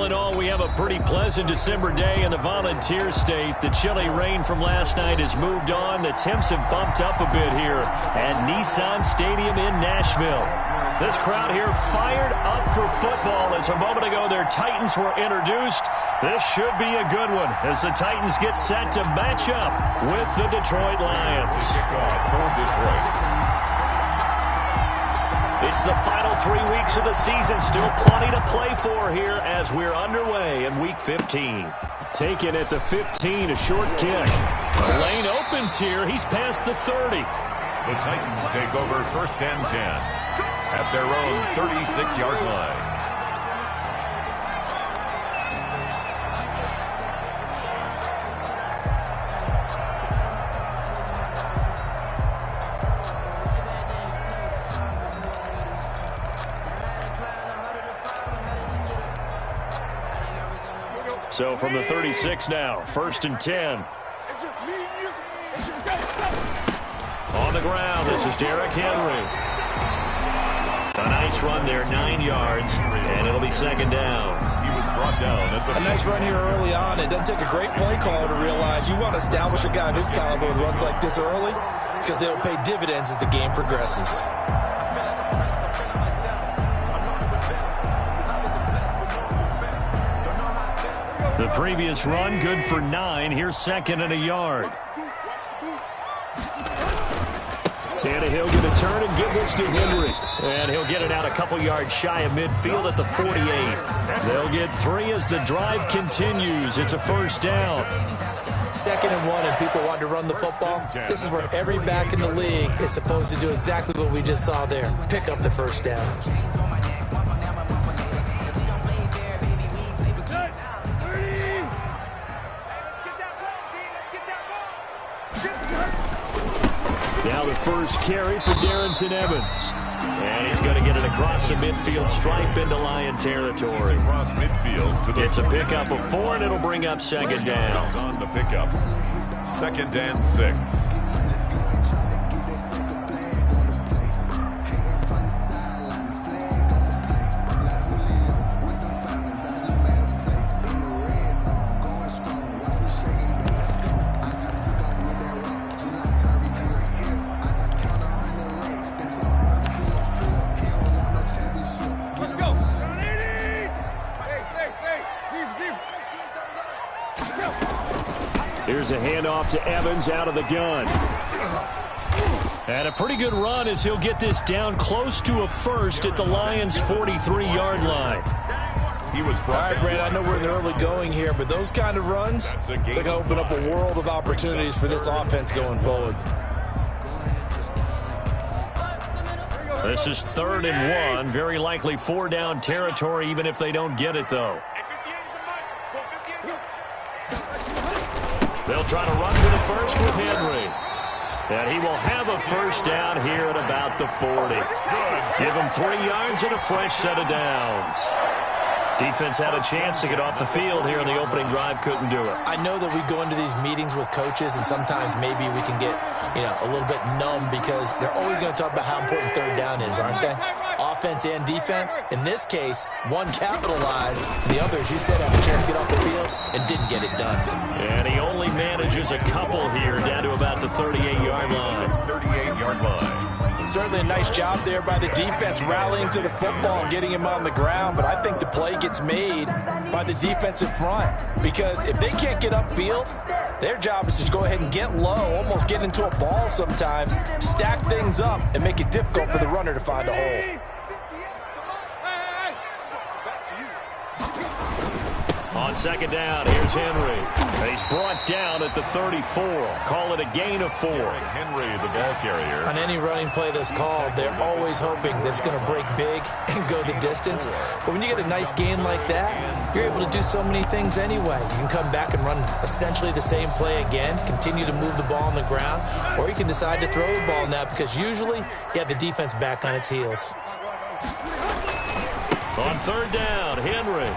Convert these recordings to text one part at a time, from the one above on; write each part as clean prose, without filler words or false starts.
All in all, we have a pretty pleasant December day in the Volunteer State. The chilly rain from last night has moved on. The temps have bumped up a bit here at Nissan Stadium in Nashville. This crowd here fired up for football as a moment ago their Titans were introduced. This should be a good one as the Titans get set to match up with the Detroit Lions. It's the final 3 weeks of the season. Still plenty to play for here as we're underway in Week 15. Taken at the 15, a short kick. The lane opens here. He's past the 30. The Titans take over 1st and 10 at their own 36-yard line. So from the 36 now, 1st and 10. On the ground, this is Derrick Henry. A nice run there, 9 yards, and it'll be 2nd down. He was brought down. A nice run here early on. It doesn't take a great play caller to realize you want to establish a guy of his caliber with runs like this early because they'll pay dividends as the game progresses. The previous run, good for 9. Here's 2nd and a yard. Tannehill going to turn and give this to Henry. And he'll get it out a couple yards shy of midfield at the 48. They'll get 3 as the drive continues. It's a 1st down. 2nd and 1 and people want to run the football. This is where every back in the league is supposed to do exactly what we just saw there. Pick up the 1st down. Now the first carry for Darrington Evans. And he's going to get it across the midfield stripe into Lion territory. Across midfield. It's a pickup of 4, and it'll bring up 2nd down. On the pickup. 2nd and 6. Here's a handoff to Evans out of the gun. And a pretty good run as he'll get this down close to a 1st at the Lions' 43-yard line. He was all right, Brad, I know we're in the early going here, but those kind of runs, they're going to open up a world of opportunities for this offense going forward. This is 3rd and 1. Very likely 4-down territory, even if they don't get it, though. They'll try to run for the 1st with Henry. And he will have a 1st down here at about the 40. Give him 3 yards and a fresh set of downs. Defense had a chance to get off the field here in the opening drive, couldn't do it. I know that we go into these meetings with coaches, and sometimes maybe we can get, a little bit numb because they're always going to talk about how important 3rd down is, aren't they? Offense and defense. In this case, one capitalized, and the other, as you said, had a chance to get off the field and didn't get it done. And he only manages a couple here down to about the 38-yard line. 38-yard line. Certainly a nice job there by the defense rallying to the football and getting him on the ground, but I think the play gets made by the defensive front because if they can't get upfield, their job is to go ahead and get low, almost get into a ball sometimes, stack things up, and make it difficult for the runner to find a hole. On 2nd down, here's Henry. He's brought down at the 34. Call it a gain of 4. Henry, the ball carrier. On any running play that's called, they're always hoping that it's going to break big and go the distance. But when you get a nice gain like that, you're able to do so many things anyway. You can come back and run essentially the same play again, continue to move the ball on the ground, or you can decide to throw the ball now because usually you have the defense back on its heels. On 3rd down, Henry.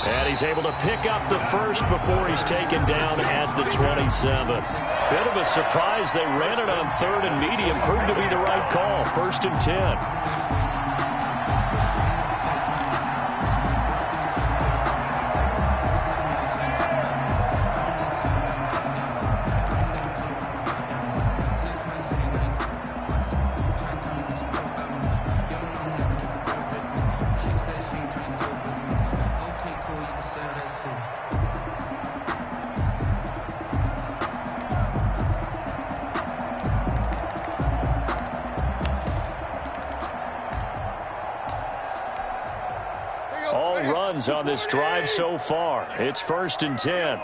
And he's able to pick up the 1st before he's taken down at the 27. Bit of a surprise. They ran it on 3rd and medium. Proved to be the right call. 1st and 10. downs on this drive so far. It's 1st and 10.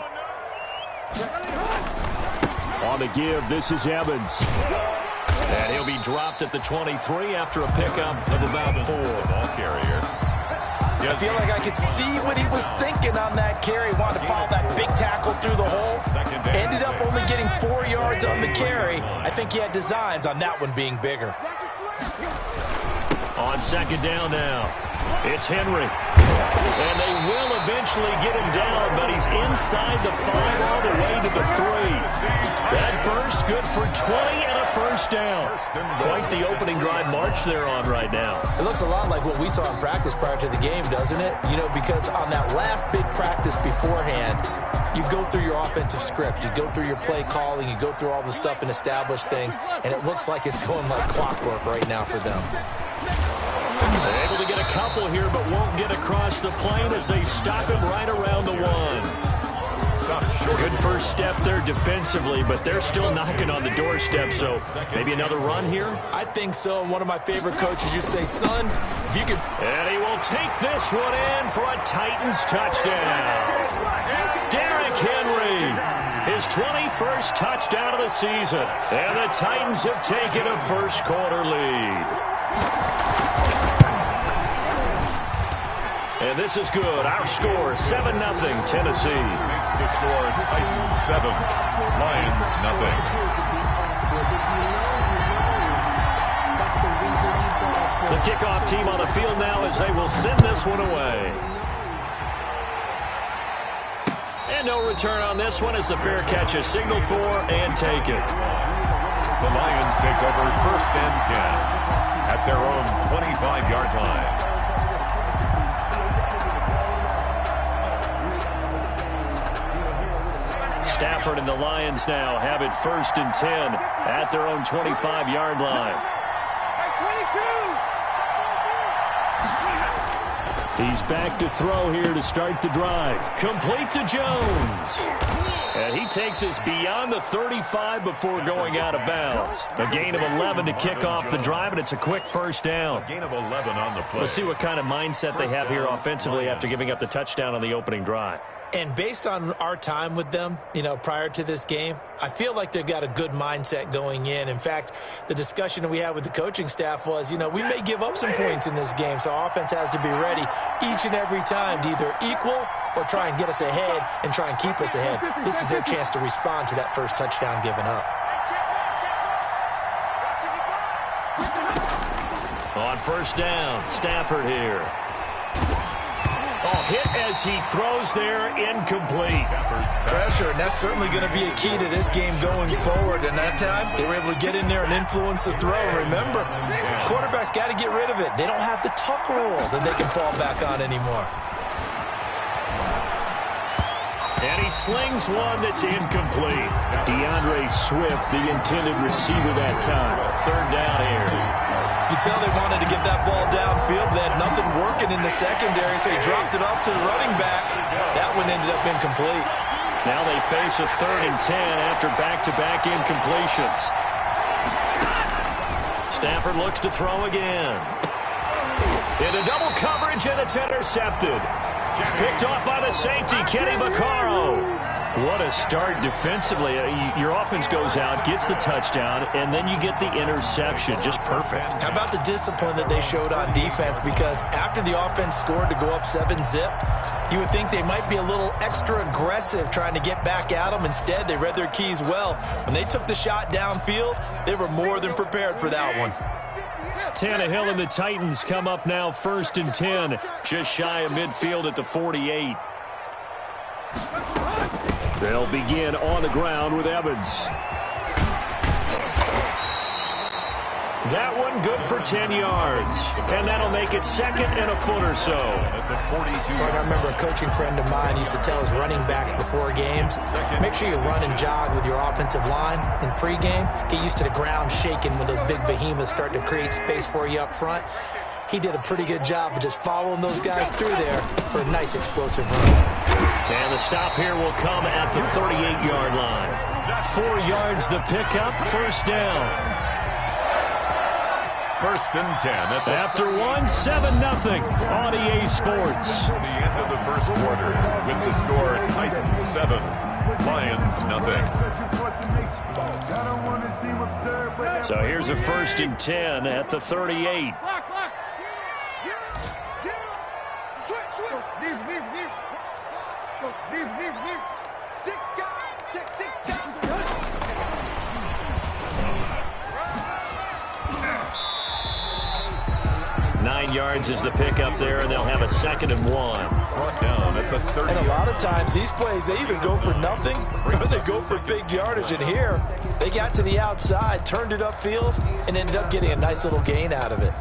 On the give, this is Evans. And he'll be dropped at the 23 after a pickup of about 4. Ball carrier. I feel like I could see what he was thinking on that carry. Wanted to follow that big tackle through the hole. Ended up only getting 4 yards on the carry. I think he had designs on that one being bigger. On 2nd down now, it's Henry. And they will eventually get him down, but he's inside the 5 all the way to the 3. That burst good for 20 and a 1st down. Quite the opening drive march they're on right now. It looks a lot like what we saw in practice prior to the game, doesn't it? You know, because on that last big practice beforehand, you go through your offensive script, you go through your play calling, you go through all the stuff and establish things, and it looks like it's going like clockwork right now for them. They're able to get a couple here, but won't get across the plane as they stop him right around the 1. Good first step there defensively, but they're still knocking on the doorstep, so maybe another run here? I think so. One of my favorite coaches used to say, son, if you can... And he will take this one in for a Titans touchdown. Derrick Henry, his 21st touchdown of the season, and the Titans have taken a first-quarter lead. And this is good. Our score, 7-0, Tennessee. Makes the score Titans 7, Lions nothing. The kickoff team on the field now as they will send this one away. And no return on this one as the fair catch is signaled for and taken. The Lions take over 1st and 10 at their own 25-yard line. Stafford and the Lions now have it 1st and 10 at their own 25-yard line. He's back to throw here to start the drive. Complete to Jones. And he takes us beyond the 35 before going out of bounds. A gain of 11 to kick off the drive, and it's a quick 1st down. A gain of 11 on the play. Let's see what kind of mindset they have here offensively after giving up the touchdown on the opening drive. And based on our time with them, you know, prior to this game, I feel like they've got a good mindset going in. In fact, the discussion that we had with the coaching staff was, you know, we may give up some points in this game, so our offense has to be ready each and every time to either equal or try and get us ahead and try and keep us ahead. This is their chance to respond to that first touchdown given up. On 1st down, Stafford here. Oh, hit as he throws there, incomplete. Pressure, and that's certainly going to be a key to this game going forward. And that time, they were able to get in there and influence the throw. Remember, quarterbacks got to get rid of it. They don't have the tuck rule that they can fall back on anymore. And he slings one that's incomplete. DeAndre Swift, the intended receiver that time. 3rd down here. You can tell they wanted to get that ball downfield. They had nothing working in the secondary, so he dropped it off to the running back. That one ended up incomplete. Now they face a 3rd and 10 after back-to-back incompletions. Stafford looks to throw again. Into double coverage, and it's intercepted. Picked off by the safety, Kenny Vaccaro. What a start defensively. Your offense goes out, gets the touchdown, and then you get the interception. Just perfect. How about the discipline that they showed on defense? Because after the offense scored to go up 7-zip, you would think they might be a little extra aggressive trying to get back at them. Instead, they read their keys well. When they took the shot downfield, they were more than prepared for that one. Tannehill and the Titans come up now 1st and 10, just shy of midfield at the 48. They'll begin on the ground with Evans. That one good for 10 yards. And that'll make it 2nd and a foot or so. I remember a coaching friend of mine used to tell his running backs before games, make sure you run and jog with your offensive line in pregame. Get used to the ground shaking when those big behemoths start to create space for you up front. He did a pretty good job of just following those guys through there for a nice explosive run. And the stop here will come at the 38-yard line. 4 yards the pickup, 1st down. First and 10. After 1, 7-0 on EA Sports. The end of the first quarter with the score Titans 7, Lions nothing. So here's a first and 10 at the 38. Nine yards is the pickup there, and they'll have a 2nd and 1. Brought down at the 30. And a lot of times these plays, they either go for nothing or they go for big yardage. And here, they got to the outside, turned it upfield, and ended up getting a nice little gain out of it.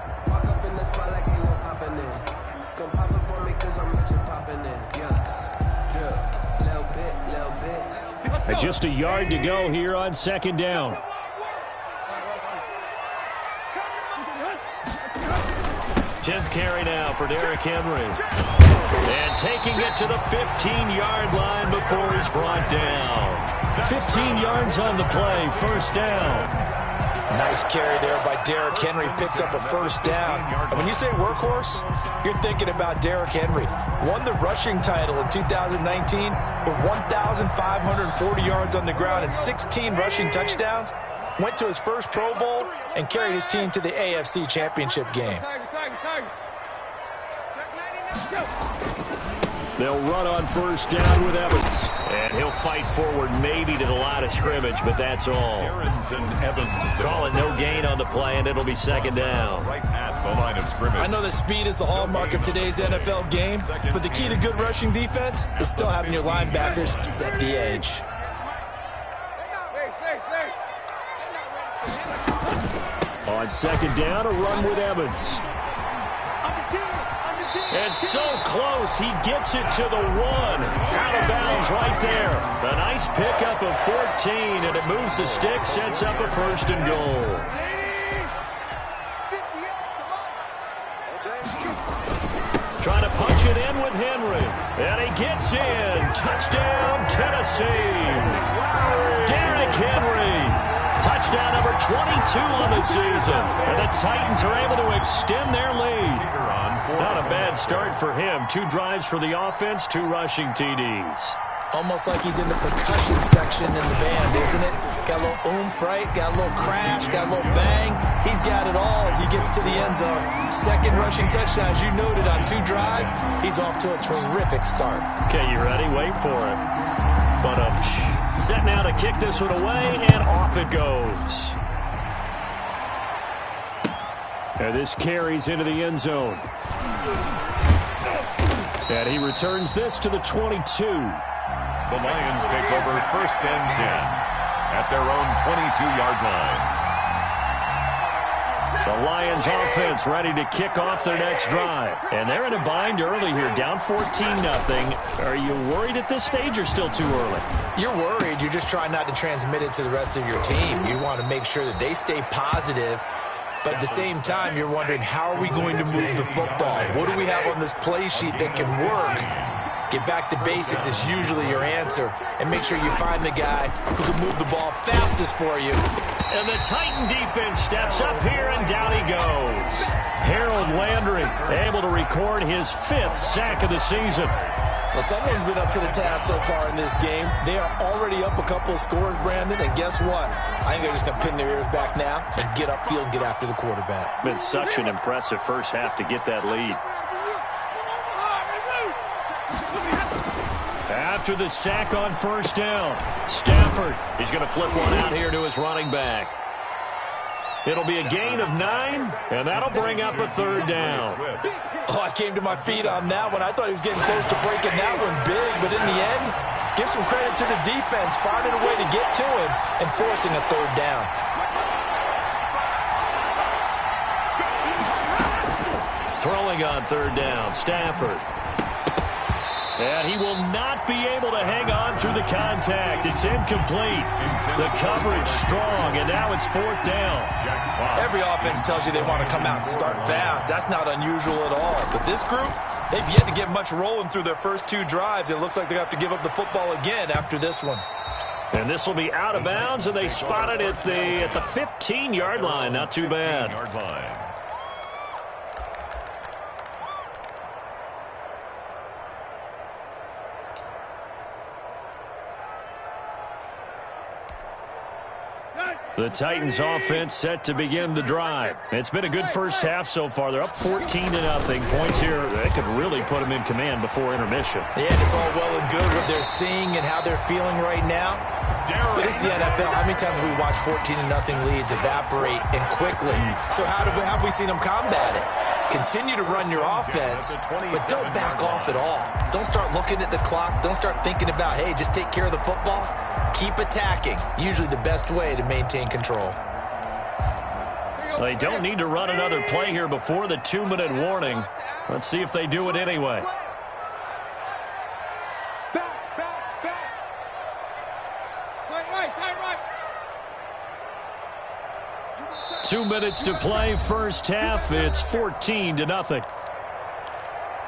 Just a yard to go here on 2nd down. Tenth carry now for Derrick Henry. And taking it to the 15-yard line before he's brought down. 15 yards on the play, first down. Nice carry there by Derrick Henry. Picks up a first down. And when you say workhorse, you're thinking about Derrick Henry. Won the rushing title in 2019 with 1,540 yards on the ground and 16 rushing touchdowns. Went to his first Pro Bowl and carried his team to the AFC Championship game. They'll run on first down with Evans. And he'll fight forward maybe to the line of scrimmage, but that's all. Evans Call it no gain on the play, and it'll be 2nd down. right at the line of scrimmage. I know that speed is the hallmark of today's NFL game, but the key to good rushing defense is still having your linebackers set the edge. On 2nd down, a run with Evans. And so close, he gets it to the 1. Out of bounds right there. A nice pickup of 14, and it moves the stick, sets up a 1st and goal. Trying to punch it in with Henry. And he gets in. Touchdown, Tennessee. Derrick Henry. Touchdown number 22 on the season. And the Titans are able to extend their lead. Not a bad start for him. 2 drives for the offense, 2 rushing TDs. Almost like he's in the percussion section in the band, isn't it? Got a little oomph, right? Got a little crash, got a little bang. He's got it all as he gets to the end zone. 2nd rushing touchdown, as you noted, on 2 drives. He's off to a terrific start. Okay, you ready? Wait for it. But set now to kick this one away, and off it goes. And this carries into the end zone. And he returns this to the 22. The Lions take over first and 10 at their own 22-yard line. The Lions offense ready to kick off their next drive. And they're in a bind early here, down 14-0. Are you worried at this stage or still too early? You're worried. You're just trying not to transmit it to the rest of your team. You want to make sure that they stay positive. But at the same time, you're wondering, how are we going to move the football? What do we have on this play sheet that can work? Get back to basics is usually your answer. And make sure you find the guy who can move the ball fastest for you. And the Titan defense steps up here, and down he goes. Harold Landry able to record his 5th sack of the season. Well, someone's been up to the task so far in this game. They are already up a couple of scores, Brandon, and guess what? I think they're just going to pin their ears back now and get upfield and get after the quarterback. Been such an impressive first half to get that lead. After the sack on first down, Stafford is going to flip one out here to his running back. It'll be a gain of 9, and that'll bring up a 3rd down. Oh, I came to my feet on that one. I thought he was getting close to breaking that one big, but in the end, give some credit to the defense, finding a way to get to him and forcing a 3rd down. Throwing on 3rd down, Stafford. And he will not be able to hang on through the contact. It's incomplete. The coverage strong, and now it's 4th down. Every offense tells you they want to come out and start fast. That's not unusual at all. But this group, they've yet to get much rolling through their first 2 drives. It looks like they have to give up the football again after this one. And this will be out of bounds, and they spot it at the 15-yard line. Not too bad. The Titans offense set to begin the drive. It's been a good first half so far. They're up 14-0. Points here, they could really put them in command before intermission. Yeah, and it's all well and good what they're seeing and how they're feeling right now. But this is the NFL. How many times have we watched 14-0 leads evaporate and quickly? So how have we seen them combat it? Continue to run your offense, but don't back off at all. Don't start looking at the clock. Don't start thinking about, hey, just take care of the football. Keep attacking. Usually the best way to maintain control. They don't need to run another play here before the 2-minute warning. Let's see if they do it anyway. 2 minutes to play, first half. It's 14-0.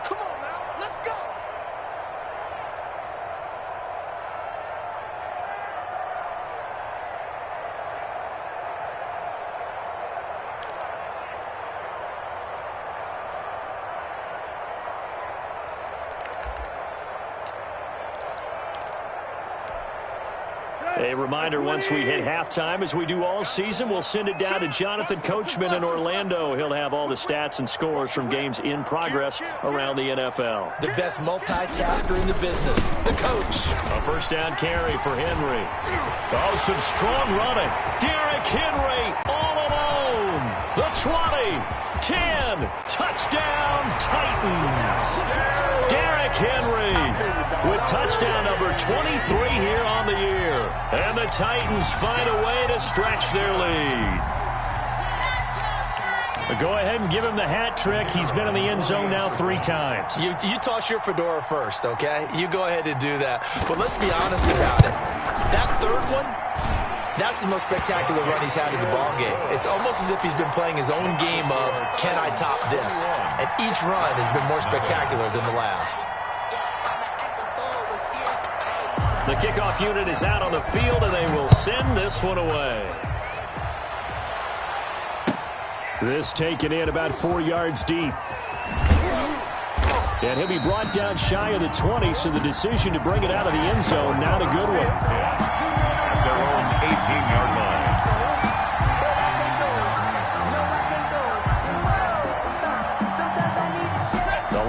Come on now, let's go. A reminder, once we hit halftime, as we do all season, we'll send it down to Jonathan Coachman in Orlando. He'll have all the stats and scores from games in progress around the NFL. The best multitasker in the business, the coach. A first down carry for Henry. Oh, some strong running. Derrick Henry all alone. The 20, 10, touchdown Titans. Derrick Henry with touchdown number 23 here on the year. And the Titans find a way to stretch their lead. Go ahead and give him the hat trick. He's been in the end zone now 3 times. You toss your fedora first, okay? You go ahead and do that. But let's be honest about it. That third one, that's the most spectacular run he's had in the ballgame. It's almost as if he's been playing his own game of, can I top this? And each run has been more spectacular than the last. The kickoff unit is out on the field, and they will send this one away. This taken in about 4 yards deep. And he'll be brought down shy of the 20, so the decision to bring it out of the end zone, not a good one. At their own 18-yard line.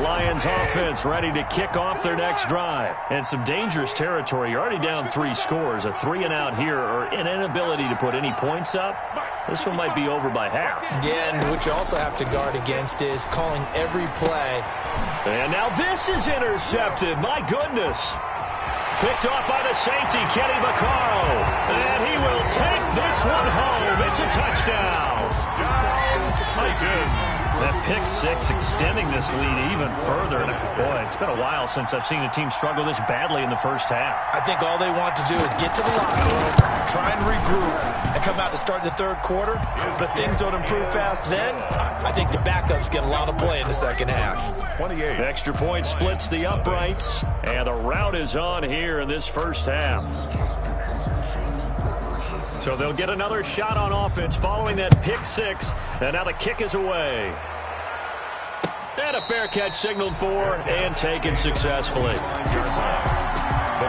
Lions offense ready to kick off their next drive. And some dangerous territory. You're already down 3 scores. A 3-and-out here, or an inability to put any points up. This one might be over by half. Yeah, and what you also have to guard against is calling every play. And now this is intercepted. My goodness. Picked off by the safety, Kenny Vaccaro. And he will take this one home. It's a touchdown. That pick 6 extending this lead even further. And boy, it's been a while since I've seen a team struggle this badly in the first half. I think all they want to do is get to the locker room, try and regroup, and come out to start the third quarter. But things don't improve fast then. I think the backups get a lot of play in the second half. 28. Extra point splits the uprights, and the route is on here in this first half. So they'll get another shot on offense following that pick 6, and now the kick is away. And a fair catch signaled for and taken successfully. The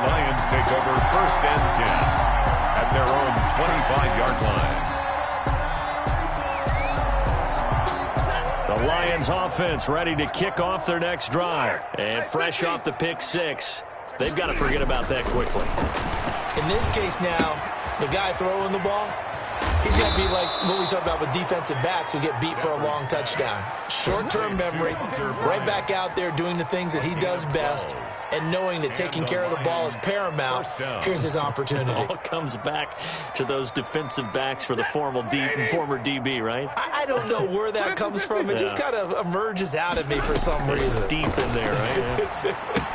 Lions take over first and 10 at their own 25-yard line. The Lions offense ready to kick off their next drive. And fresh off the pick 6, they've got to forget about that quickly. In this case now, the guy throwing the ball, he's going to be like what we talk about with defensive backs who get beat for a long touchdown. Short-term memory, right back out there doing the things that he does best, and knowing that taking care of the ball is paramount. Here's his opportunity. It all comes back to those defensive backs for the former DB, right? I don't know where that comes from. It just kind of emerges out of me for some reason. It's deep in there, right?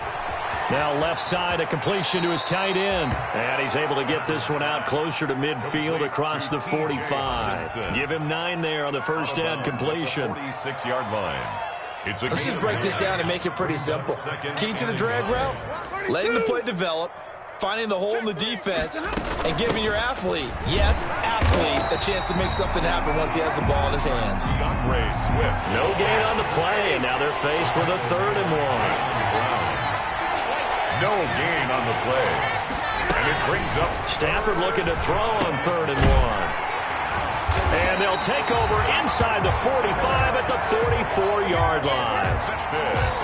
Now left side, a completion to his tight end. And he's able to get this one out closer to midfield across the 45. Give him 9 there on the first down completion. 46-yard line. Let's just break this down and make it pretty simple. Key to the drag route, letting the play develop, finding the hole in the defense, and giving your athlete, yes, athlete, a chance to make something happen once he has the ball in his hands. No gain on the play, and now they're faced with a 3rd and 1. No gain on the play. And it brings up Stafford looking to throw on 3rd and 1. And they'll take over inside the 45 at the 44-yard line.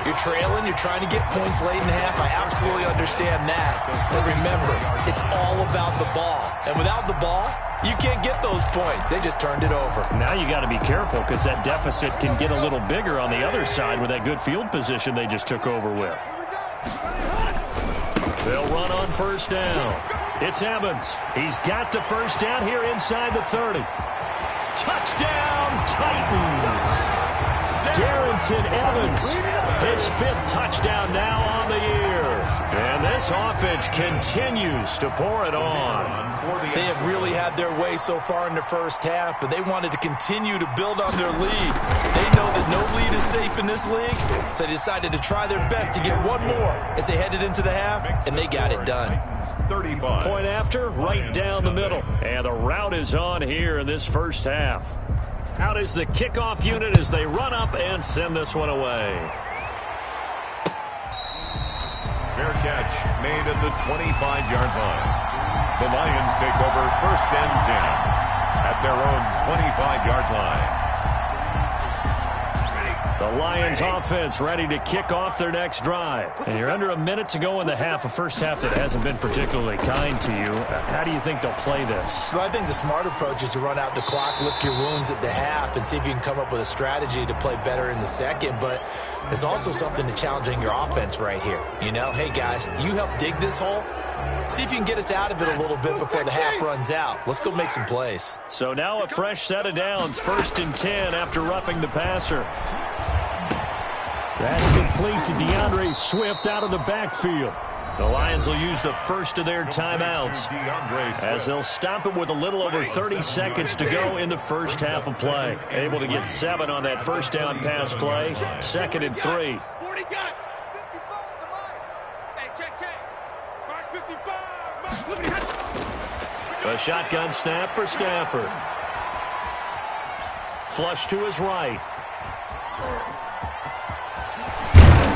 You're trailing, you're trying to get points late in the half. I absolutely understand that. But remember, it's all about the ball. And without the ball, you can't get those points. They just turned it over. Now you got to be careful because that deficit can get a little bigger on the other side with that good field position they just took over with. They'll run on first down. It's Evans. He's got the first down here inside the 30. Touchdown, Titans. Darrington Evans, his 5th touchdown now on the year. And this offense continues to pour it on. They have really had their way so far in the first half, but they wanted to continue to build on their lead. They know that no lead is safe in this league, so they decided to try their best to get one more as they headed into the half, and they got it done. 35. Point after, right down the middle. And the route is on here in this first half. Out is the kickoff unit as they run up and send this one away. Fair catch made at the 25-yard line. The Lions take over first and 10 at their own 25-yard line. The Lions offense ready to kick off their next drive. And you're under a minute to go in the half, a first half that hasn't been particularly kind to you. How do you think they'll play this? Well, I think the smart approach is to run out the clock, lick your wounds at the half, and see if you can come up with a strategy to play better in the second. But there's also something to challenging your offense right here. You know, hey, guys, you help dig this hole. See if you can get us out of it a little bit before the half runs out. Let's go make some plays. So now a fresh set of downs, 1st and 10 after roughing the passer. That's complete to DeAndre Swift out of the backfield. The Lions will use the first of their timeouts as they'll stop it with a little over 30 seconds to go in the first half of play. Able to get 7 on that first down pass play. 2nd and 3. A shotgun snap for Stafford. Flush to his right.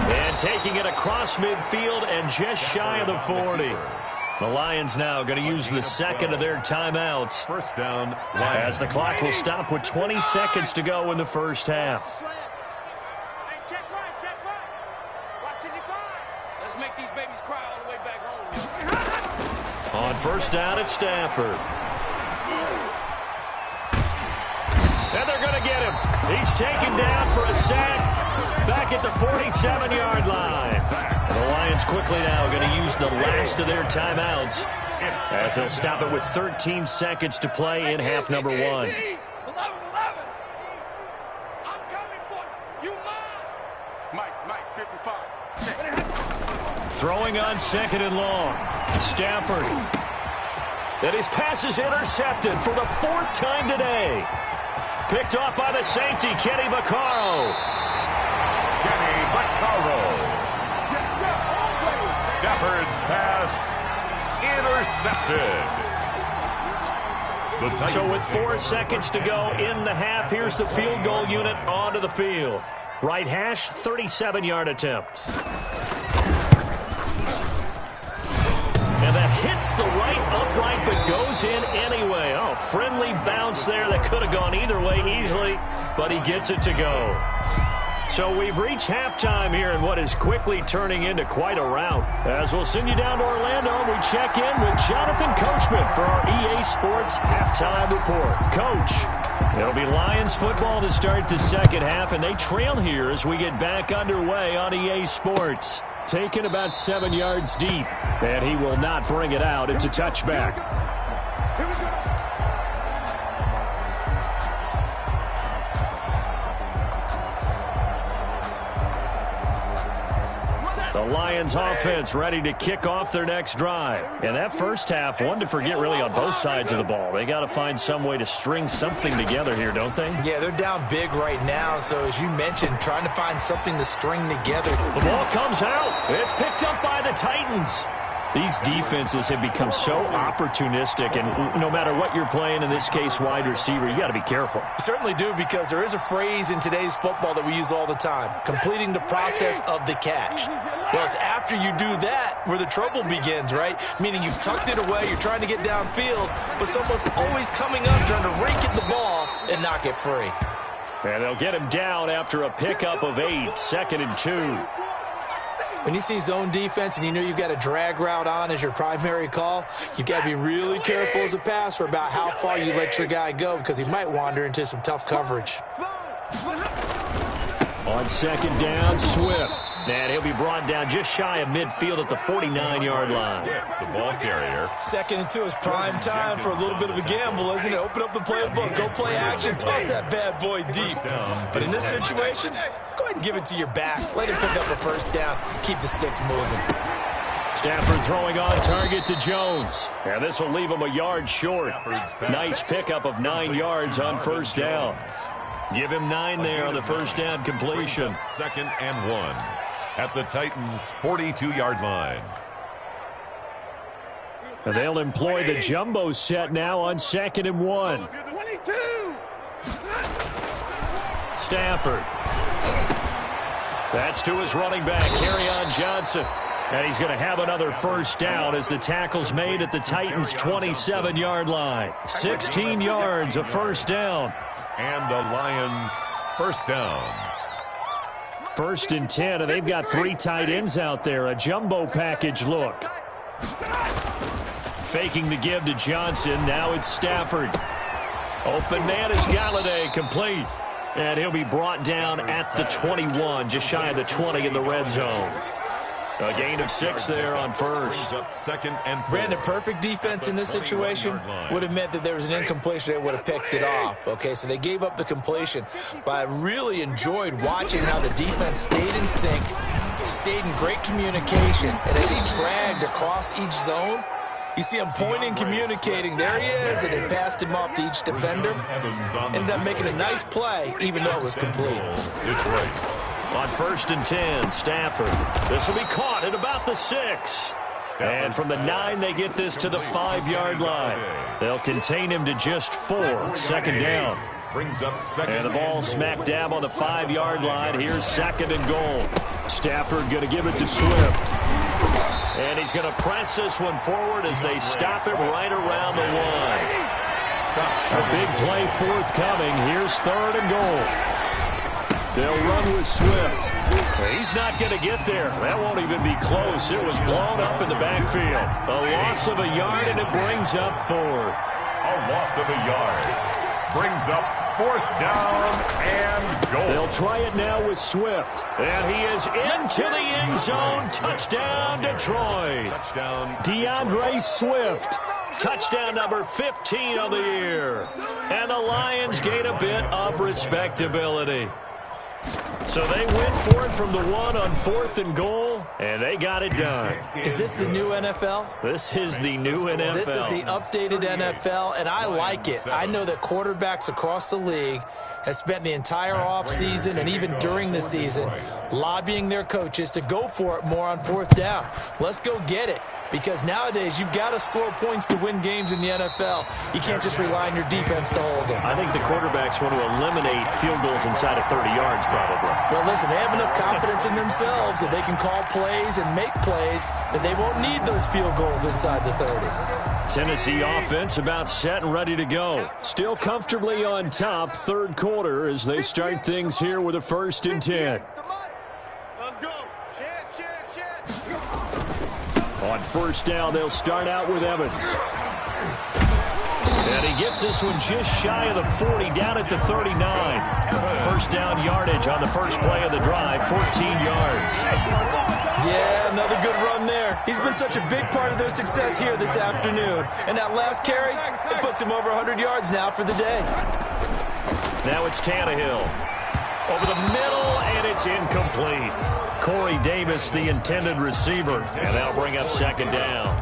And taking it across midfield and just shy of the 40. The Lions now going to use the second of their timeouts. First down, as the clock will stop with 20 seconds to go in the first half. Let's make these babies cry all the way back home. On first down, it's Stafford. And they're going to get him. He's taken down for a sack back at the 47-yard line. The Lions quickly now going to use the last of their timeouts as they'll stop it with 13 seconds to play in half number 1. 11, 11. I'm coming for you. Mike, 55. Throwing on 2nd and long. Stafford. And his pass is intercepted for the 4th time today. Picked off by the safety, Kenny Vaccaro. Kenny Vaccaro. Stafford's pass intercepted. So with 4 seconds to go in the half, here's the field goal unit onto the field. Right hash, 37-yard attempt. And that hits the right upright but goes in anyway. Oh, friendly bounce there that could have gone either way easily, but he gets it to go. So we've reached halftime here in what is quickly turning into quite a rout. As we'll send you down to Orlando, we check in with Jonathan Coachman for our EA Sports Halftime Report. Coach, it'll be Lions football to start the second half, and they trail here as we get back underway on EA Sports. Taken about 7 yards deep, and he will not bring it out. It's a touchback. The Lions offense ready to kick off their next drive. And that first half, one to forget really on both sides of the ball. They got to find some way to string something together here, don't they? Yeah, they're down big right now, so as you mentioned, trying to find something to string together. The ball comes out. It's picked up by the Titans. These defenses have become so opportunistic, and no matter what you're playing, in this case wide receiver, you got to be careful. You certainly do, because there is a phrase in today's football that we use all the time, completing the process of the catch. Well, it's after you do that where the trouble begins, right? Meaning you've tucked it away, you're trying to get downfield, but someone's always coming up trying to rake at the ball, and knock it free. And they'll get him down after a pickup of 8, 2nd and 2. When you see zone defense and you know you've got a drag route on as your primary call, you've got to be really careful as a passer about how far you let your guy go because he might wander into some tough coverage. On 2nd down, Swift. And he'll be brought down just shy of midfield at the 49-yard line. The ball carrier. 2nd and 2 is prime time for a little bit of a gamble, isn't it? Open up the playbook, go play action, toss that bad boy deep. But in this situation, go ahead and give it to your back. Let him pick up a first down. Keep the sticks moving. Stafford throwing on target to Jones. And this will leave him a yard short. Nice pickup of 9 yards on first down. Give him 9 there on the first down completion. 2nd and 1 at the Titans' 42-yard line. And they'll employ the jumbo set now on 2nd and 1. Stafford. That's to his running back, Kerryon Johnson. And he's going to have another first down as the tackle's made at the Titans' 27-yard line. 16 yards of first down. And the Lions first down. 1st and 10, and they've got 3 tight ends out there. A jumbo package look. Faking the give to Johnson. Now it's Stafford. Open man is Galladay, complete. And he'll be brought down at the 21, just shy of the 20 in the red zone. A gain of 6 there on first. Brandon, perfect defense in this situation would have meant that there was an incompletion. They would have picked it off. Okay, so they gave up the completion. But I really enjoyed watching how the defense stayed in sync, stayed in great communication. And as he dragged across each zone, you see him pointing, communicating. There he is, and it passed him off to each defender. Ended up making a nice play, even though it was complete. On 1st and 10, Stafford. This will be caught at about the 6. And from the 9, they get this to the 5-yard line. They'll contain him to just 4. 2nd down. And the ball smack dab on the 5-yard line. Here's 2nd and goal. Stafford going to give it to Swift. And he's going to press this one forward as they stop it right around the 1. A big play forthcoming. Here's 3rd and goal. They'll run with Swift. He's not going to get there. That won't even be close. It was blown up in the backfield. A loss of a yard, and it brings up 4th. A loss of a yard. Brings up 4th down and goal. They'll try it now with Swift. And he is into the end zone. Touchdown, Detroit. Touchdown. DeAndre Swift. Touchdown number 15 of the year. And the Lions gain a bit of respectability. So they went for it from the 1 on 4th and goal, and they got it done. Is this the new NFL? This is the new NFL. This is the updated NFL, and I like it. I know that quarterbacks across the league have spent the entire offseason and even during the season lobbying their coaches to go for it more on 4th down. Let's go get it. Because nowadays, you've got to score points to win games in the NFL. You can't just rely on your defense to hold them. I think the quarterbacks want to eliminate field goals inside of 30 yards, probably. Well, listen, they have enough confidence in themselves that they can call plays and make plays that they won't need those field goals inside the 30. Tennessee offense about set and ready to go. Still comfortably on top, 3rd quarter as they start things here with a 1st and 10. Let's go. On 1st down, they'll start out with Evans. And he gets this one just shy of the 40, down at the 39. 1st down yardage on the first play of the drive, 14 yards. Yeah, another good run there. He's been such a big part of their success here this afternoon. And that last carry, it puts him over 100 yards now for the day. Now it's Tannehill. Over the middle, and it's incomplete. Corey Davis, the intended receiver. And that'll bring up 2nd down.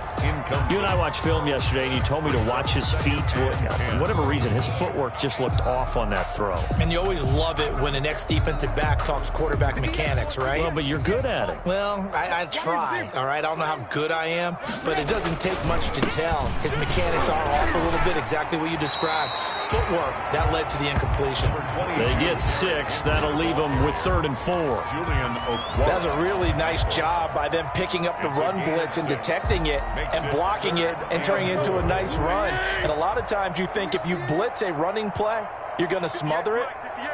You and I watched film yesterday, and you told me to watch his feet. For whatever reason, his footwork just looked off on that throw. And you always love it when an ex-defensive back talks quarterback mechanics, right? Well, but you're good at it. Well, I try, all right? I don't know how good I am, but it doesn't take much to tell. His mechanics are off a little bit, exactly what you described. Footwork, that led to the incompletion. They get 6. That'll leave them with 3rd and 4. That was a really nice job by them picking up the run blitz and detecting it and blocking it and turning it into a nice run. And a lot of times you think if you blitz a running play, you're going to smother it.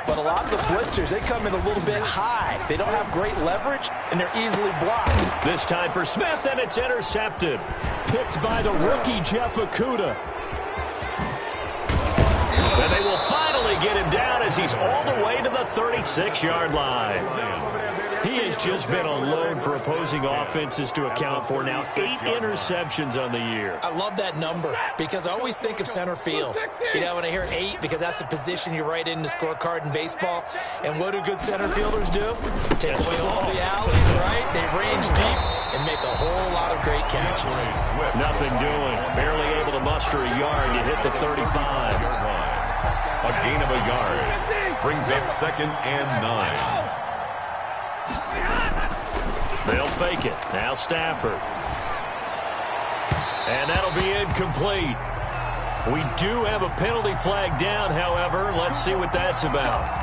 But a lot of the blitzers, they come in a little bit high. They don't have great leverage, and they're easily blocked. This time for Smith, and it's intercepted. Picked by the rookie, Jeff Okudah. And they will finally get him down as he's all the way to the 36-yard line. He has just been a load for opposing offenses to account for now. 8 interceptions on the year. I love that number because I always think of center field. You know, when I hear 8, because that's the position you write in the scorecard in baseball. And what do good center fielders do? Take away all the alleys, right? They range deep and make a whole lot of great catches. Nothing doing. Barely able to muster a yard. You hit the 35. A gain of a yard brings up 2nd and 9. They'll fake it. Now Stafford. And that'll be incomplete. We do have a penalty flag down, however. Let's see what that's about.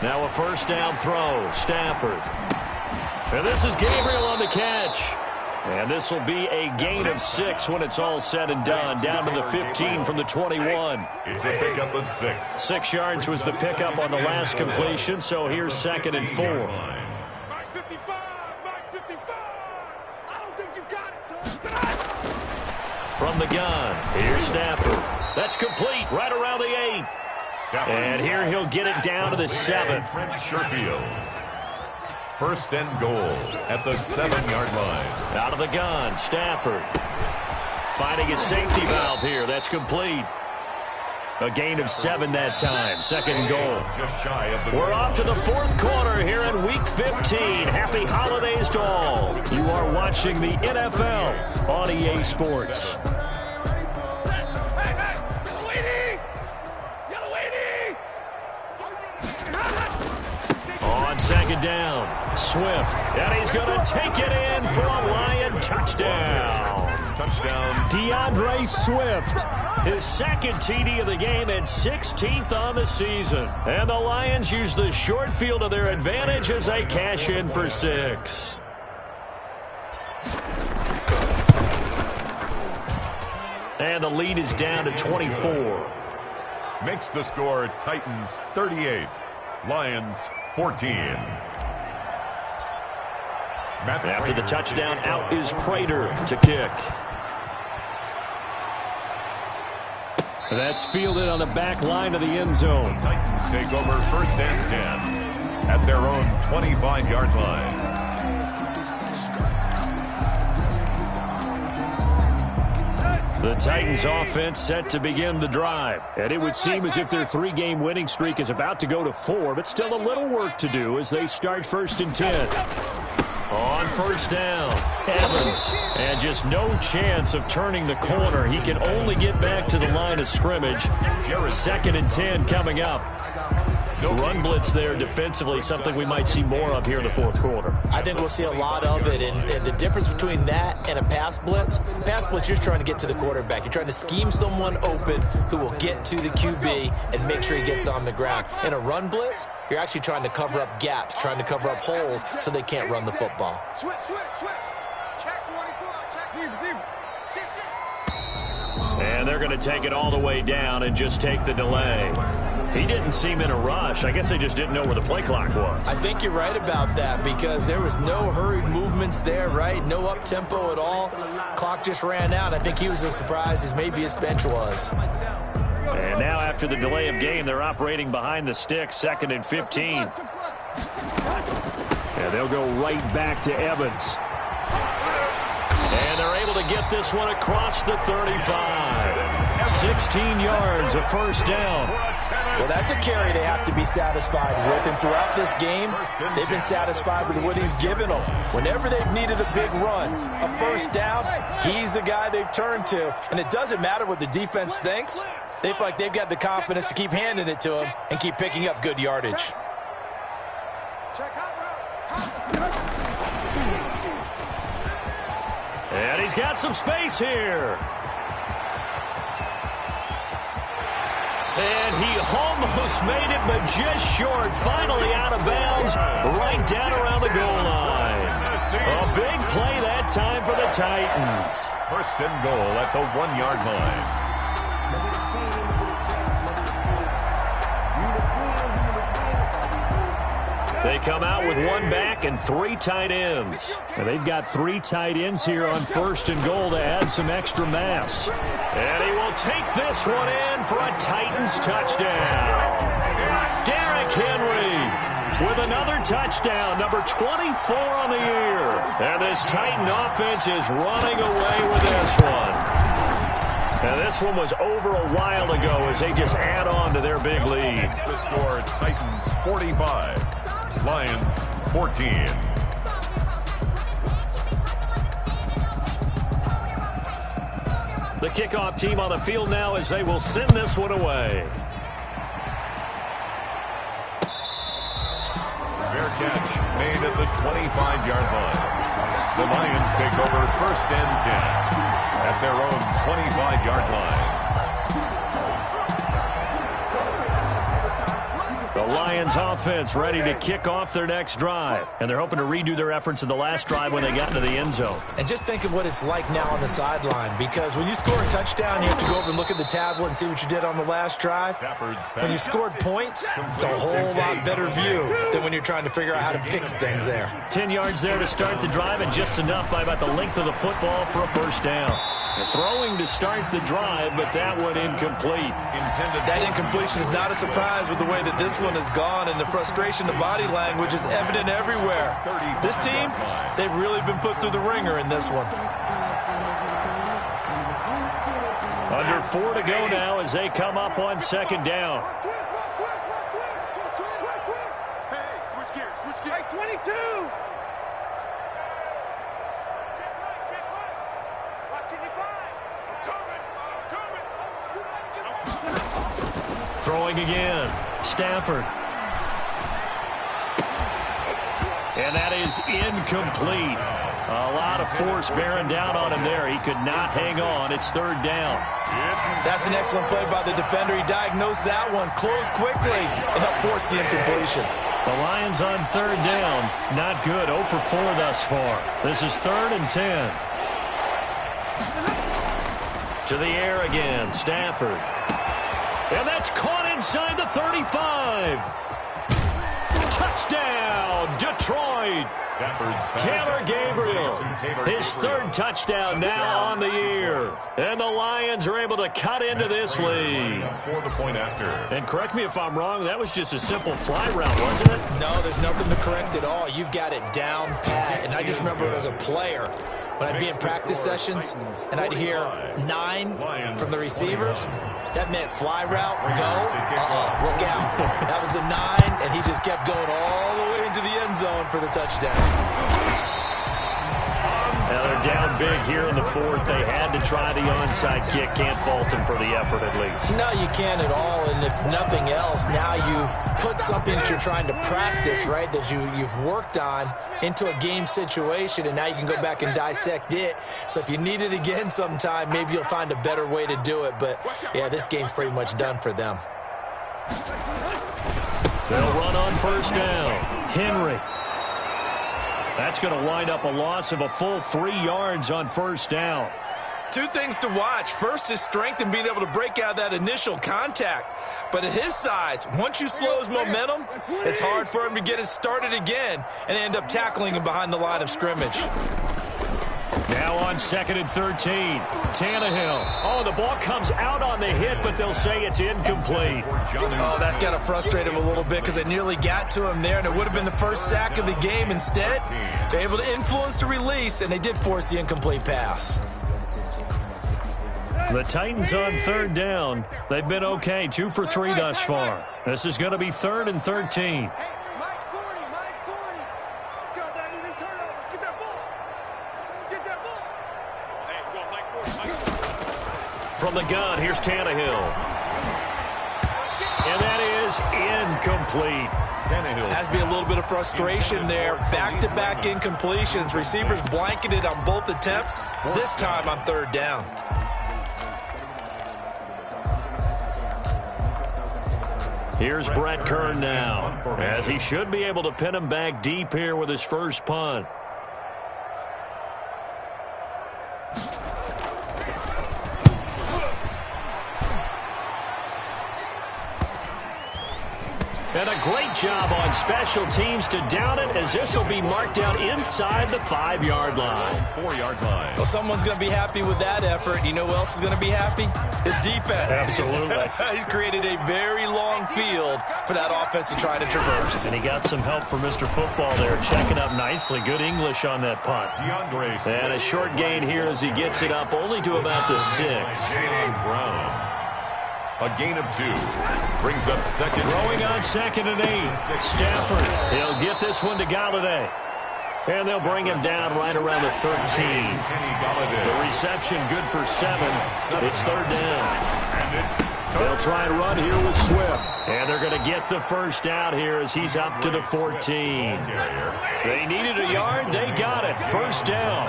Now a first down throw. Stafford. And this is Gabriel on the catch. And this will be a gain of 6 when it's all said and done. Down to the 15 from the 21. It's a pickup of 6. 6 yards was the pickup on the last completion, so here's 2nd and 4. Mike 55, Mike 55. I don't think you got it, son. From the gun, here's Stafford. That's complete, right around the 8. And here he'll get it down to the 7. Trent Sherfield. First and goal at the 7-yard line. Out of the gun, Stafford. Finding his safety valve here. That's complete. A gain of 7 that time. 2nd goal. Just shy of the We're off to the 4th quarter here in Week 15. Happy holidays to all. You are watching the NFL on EA Sports. On 2nd down, Swift, and he's going to take it in for a Lion touchdown. touchdown. DeAndre Swift, his 2nd TD of the game and 16th on the season. And the Lions use the short field to their advantage as they cash in for 6. And the lead is down to 24. Makes the score Titans 38, Lions 14. After the touchdown, out is Prater to kick. That's fielded on the back line of the end zone. Titans take over 1st and 10 at their own 25-yard line. The Titans offense set to begin the drive. And it would seem as if their 3-game winning streak is about to go to 4, but still a little work to do as they start 1st and 10. On 1st down, Evans. And just no chance of turning the corner. He can only get back to the line of scrimmage. 2nd and 10 coming up. Run blitz there defensively, something we might see more of here in the 4th quarter. I think we'll see a lot of it, and the difference between that and a pass blitz, you're just trying to get to the quarterback. You're trying to scheme someone open who will get to the QB and make sure he gets on the ground. In a run blitz, you're actually trying to cover up gaps, trying to cover up holes so they can't run the football. Switch. Check 24. Check deep. And they're going to take it all the way down and just take the delay. He didn't seem in a rush. I guess they just didn't know where the play clock was. I think you're right about that because there was no hurried movements there, right? No up-tempo at all. Clock just ran out. I think he was as surprised as maybe his bench was. And now after the delay of game, they're operating behind the sticks, 2nd and 15. And they'll go right back to Evans. And they're able to get this one across the 35. 16 yards, a 1st down. Well, that's a carry they have to be satisfied with. And throughout this game, they've been satisfied with what he's given them. Whenever they've needed a big run, a first down, he's the guy they've turned to. And it doesn't matter what the defense thinks. They feel like they've got the confidence to keep handing it to him and keep picking up good yardage. And he's got some space here. And he almost made it, but just short. Finally out of bounds, right down around the goal line. A big play that time for the Titans. First and goal at the 1-yard line. They come out with one back and 3 tight ends. And they've got 3 tight ends here on first and goal to add some extra mass. And he will take this one in for a Titans touchdown. Derrick Henry with another touchdown, number 24 on the year. And this Titan offense is running away with this one. And this one was over a while ago as they just add on to their big lead. The score, Titans 45. Lions 14. The kickoff team on the field now as they will send this one away. Fair catch made at the 25-yard line. The Lions take over first and 10 at their own 25-yard line. The Lions offense ready to kick off their next drive. And they're hoping to redo their efforts in the last drive when they got into the end zone. And just think of what it's like now on the sideline, because when you score a touchdown, you have to go over and look at the tablet and see what you did on the last drive. When you scored points, it's a whole lot better view than when you're trying to figure out how to fix things there. 10 yards there to start the drive, and just enough by about the length of the football for a first down. Throwing to start the drive, but that one incomplete. That incompletion is not a surprise with the way that this one has gone, and the frustration, the body language is evident everywhere. This team, they've really been put through the ringer in this one. Under 4 to go now as they come up on second down. Hey, switch gears, switch gears. Hey, 22! Throwing again. Stafford. And that is incomplete. A lot of force bearing down on him there. He could not hang on. It's third down. That's an excellent play by the defender. He diagnosed that one, closed quickly, and helped force the incompletion. The Lions on third down. Not good. 0 for 4 thus far. This is 3rd and 10. To the air again. Stafford. And that's caught inside the 35. Touchdown, Detroit. Taylor Gabriel, his 3rd touchdown now on the year. And the Lions are able to cut into this lead. For the point after. And correct me if I'm wrong, that was just a simple fly route, wasn't it? No, there's nothing to correct at all. You've got it down pat. And I just remember as a player, when I'd be in practice sessions and I'd hear 9 from the receivers, that meant fly route, go, look out. That was the 9, and he just kept going all the way into the end zone for the touchdown. Now they're down big here in the 4th. They had to try the onside kick. Can't fault them for the effort at least. No, you can't at all. And if nothing else, now you've put something that you're trying to practice, right, that you've worked on into a game situation, and now you can go back and dissect it. So if you need it again sometime, maybe you'll find a better way to do it. But, yeah, this game's pretty much done for them. They'll run on first down. Henry. That's going to wind up a loss of a full 3 yards on first down. 2 things to watch. First, his strength in being able to break out that initial contact. But at his size, once you slow his momentum, it's hard for him to get it started again and end up tackling him behind the line of scrimmage. Now on 2nd and 13. Tannehill. Oh, the ball comes out on the hit, but they'll say it's incomplete. Oh, that's got to frustrate him a little bit because they nearly got to him there, and it would have been the first sack of the game. Instead, they're able to influence the release, and they did force the incomplete pass. The Titans on third down. They've been okay, 2 for 3 thus far. This is going to be 3rd and 13. From the gun, here's Tannehill. And that is incomplete. Has to be a little bit of frustration there. Back-to-back incompletions. Receivers blanketed on both attempts. This time on third down. Here's Brett Kern now, as he should be able to pin him back deep here with his first punt. And a great job on special teams to down it, as this will be marked out inside the 5-yard line. 4-yard line. Well, someone's going to be happy with that effort. You know who else is going to be happy? His defense. Absolutely. He's created a very long field for that offense to try to traverse. And he got some help from Mr. Football there, checking up nicely. Good English on that punt. And a short gain here as he gets it up only to about the 6. Brown. A gain of 2. Brings up second. Throwing on 2nd and 8. Stafford. He'll get this one to Galladay. And they'll bring him down right around the 13. The reception good for 7. It's 3rd down. They'll try and run here with Swift. And they're going to get the first out here as he's up to the 14. They needed a yard. They got it. First down.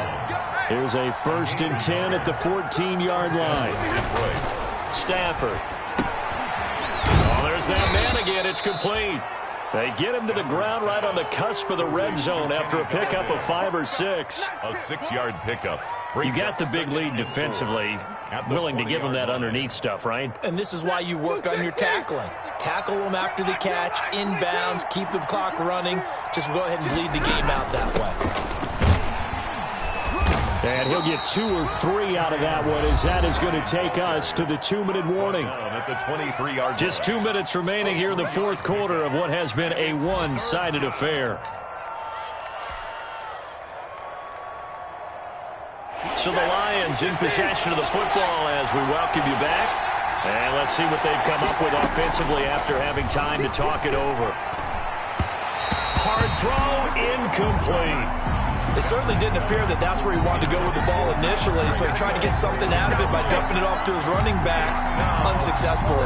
Here's a 1st and 10 at the 14-yard line. Stafford. Oh, there's that man again. It's complete. They get him to the ground right on the cusp of the red zone after a pickup of 5 or 6. A 6-yard pickup. You got the big lead defensively. Willing to give them that underneath stuff, right? And this is why you work on your tackling. Tackle them after the catch, inbounds, keep the clock running. Just go ahead and bleed the game out that way. And he'll get 2 or 3 out of that one, as that is going to take us to the 2-minute warning. At the 23-yard. Just 2 minutes remaining here in the 4th quarter of what has been a one-sided affair. So the Lions in possession of the football as we welcome you back. And let's see what they've come up with offensively after having time to talk it over. Hard throw, incomplete. It certainly didn't appear that that's where he wanted to go with the ball initially, so he tried to get something out of it by dumping it off to his running back unsuccessfully.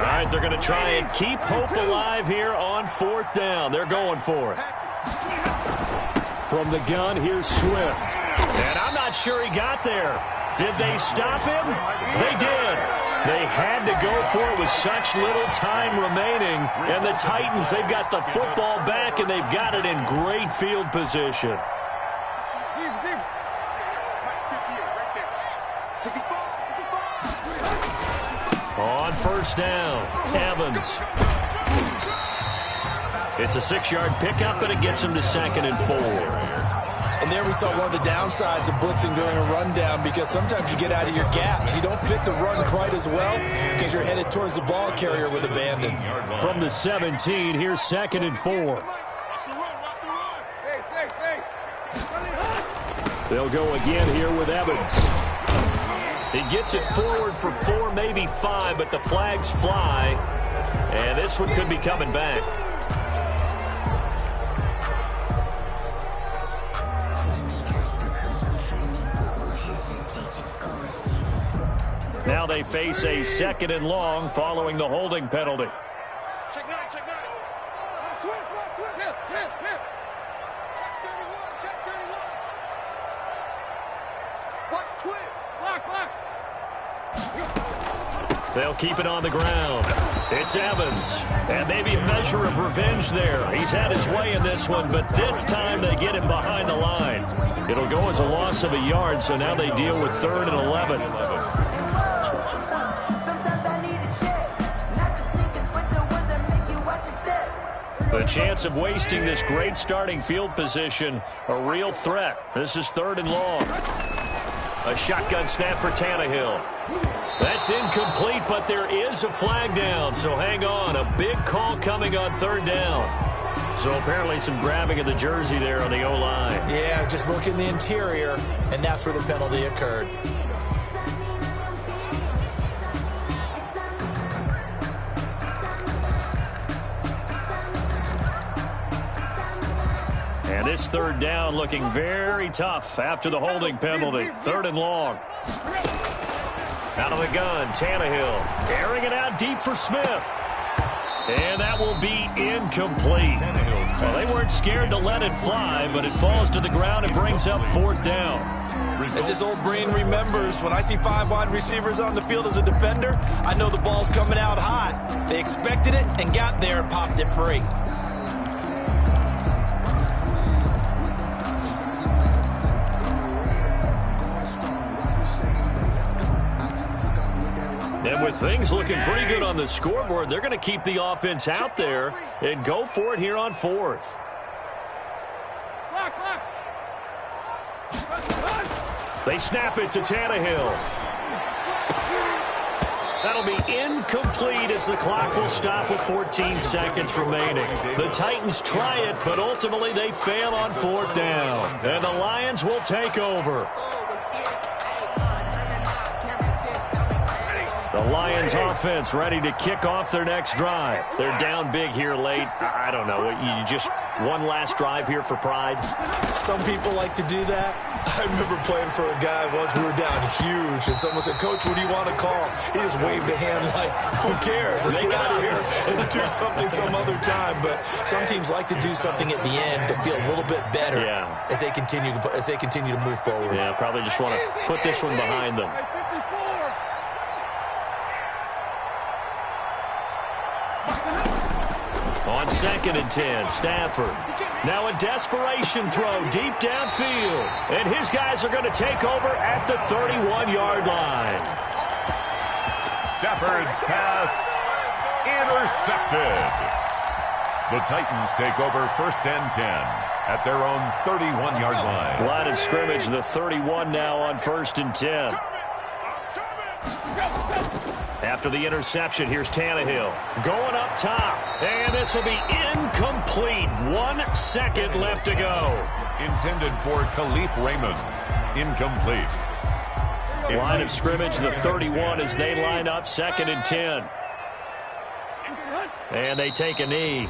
All right, they're going to try and keep hope alive here on 4th down. They're going for it. From the gun, here's Swift. And I'm not sure he got there. Did they stop him? They did. They had to go for it with such little time remaining. And the Titans, they've got the football back, and they've got it in great field position. On 1st down, Evans. It's a 6-yard pickup, and it gets him to 2nd and 4. And there we saw one of the downsides of blitzing during a rundown, because sometimes you get out of your gaps. You don't fit the run quite as well because you're headed towards the ball carrier with abandon. From the 17, here's 2nd and 4. They'll go again here with Evans. He gets it forward for 4, maybe 5, but the flags fly. And this one could be coming back. Now they face a 2nd and long following the holding penalty. Check 9, check 9. Switch. Check 31. Watch twist. Block. They'll keep it on the ground. It's Evans. And maybe a measure of revenge there. He's had his way in this one, but this time they get him behind the line. It'll go as a loss of a yard, so now they deal with 3rd and 11. The chance of wasting this great starting field position, a real threat. This is 3rd and long. A shotgun snap for Tannehill. That's incomplete, but there is a flag down, so hang on. A big call coming on third down. So apparently some grabbing of the jersey there on the O-line. Yeah, just look in the interior, and that's where the penalty occurred. And this third down looking very tough after the holding penalty. Third and long. Out of the gun, Tannehill. Airing it out deep for Smith. And that will be incomplete. Well, they weren't scared to let it fly, but it falls to the ground and brings up fourth down. As this old brain remembers, when I see 5 wide receivers on the field as a defender, I know the ball's coming out hot. They expected it and got there and popped it free. And with things looking pretty good on the scoreboard, they're going to keep the offense out there and go for it here on fourth. They snap it to Tannehill. That'll be incomplete as the clock will stop with 14 seconds remaining. The Titans try it, but ultimately they fail on fourth down. And the Lions will take over. The Lions offense ready to kick off their next drive. They're down big here late. I don't know. You just one last drive here for pride? Some people like to do that. I remember playing for a guy once. We were down huge, and someone said, "Coach, what do you want to call?" He just waved a hand like, "Who cares? Let's get out of here and do something some other time." But some teams like to do something at the end to feel a little bit better as they continue to move forward. Yeah, probably just want to put this one behind them. On 2nd and 10, Stafford. Now a desperation throw deep downfield. And his guys are going to take over at the 31-yard line. Stafford's pass intercepted. The Titans take over 1st and 10 at their own 31-yard line. Line of scrimmage, the 31 now on 1st and 10. After the interception, here's Tannehill. Going up top. And this will be incomplete. 1 second left to go. Intended for Khalif Raymond. Incomplete. Line of scrimmage, the 31 as they line up 2nd and 10. And they take a knee.